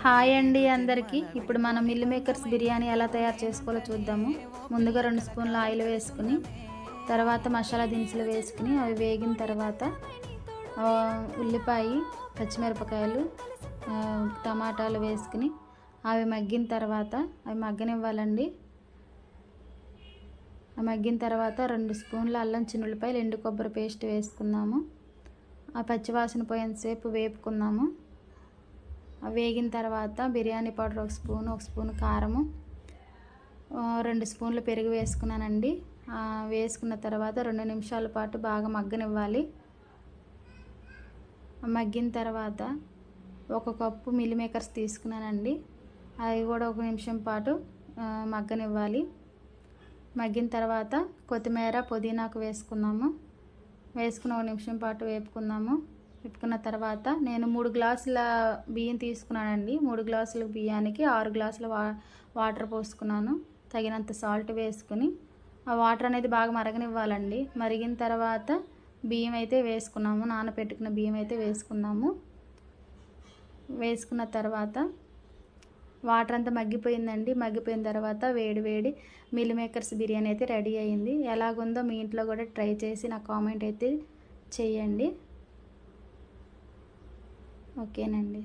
Hi అండి అందరికీ. ఇప్పుడు మనం మిల్ మేకర్స్ బిర్యానీ ఎలా తయారు చేసుకోవాలో చూద్దాము. ముందుగా 2 స్పూన్ల ఆయిల్ వేసుకుని తర్వాత మసాలా దినుసులు వేసుకుని అవి వేగిన తర్వాత ఉల్లిపాయ, పచ్చిమిరపకాయలు, టమాటాలు వేసుకుని అవి మగ్గిన తర్వాత అవి మగ్గనివ్వాలండి. మగ్గిన తర్వాత 2 స్పూన్ల అల్లం చిన్నులపాయలు, ఎండు కొబ్బరి పేస్ట్ వేసుకుందాము. ఆ పచ్చివాసన పోయేంతసేపు వేపుకుందాము. వేగిన తర్వాత బిర్యానీ పౌడర్ 1 స్పూన్ కారము, 2 స్పూన్లు పెరుగు వేసుకున్నానండి. వేసుకున్న తర్వాత 2 నిమిషాల పాటు బాగా మగ్గనివ్వాలి. మగ్గిన తర్వాత 1 కప్పు మిల్ మేకర్స్ తీసుకున్నానండి. అవి కూడా 1 నిమిషం పాటు మగ్గనివ్వాలి. మగ్గిన తర్వాత కొత్తిమీర, పుదీనాకు వేసుకుందాము. వేసుకుని 1 నిమిషం పాటు వేపుకుందాము. వేపుకున్న తర్వాత నేను 3 గ్లాసుల బియ్యం తీసుకున్నానండి. 3 గ్లాసుల బియ్యానికి 6 గ్లాసుల వాటర్ పోసుకున్నాను. తగినంత సాల్ట్ వేసుకుని ఆ వాటర్ అనేది బాగా మరగనివ్వాలండి. మరిగిన తర్వాత బియ్యం అయితే వేసుకున్నాము. నానబెట్టుకున్న బియ్యం అయితే వేసుకున్నాము. వేసుకున్న తర్వాత వాటర్ అంతా మగ్గిపోయిందండి. మగ్గిపోయిన తర్వాత వేడి మిల్ మేకర్స్ బిర్యానీ అయితే రెడీ అయింది. ఎలాగుందో మీ ఇంట్లో కూడా ట్రై చేసి నాకు కామెంట్ అయితే చేయండి. ఓకేనండి.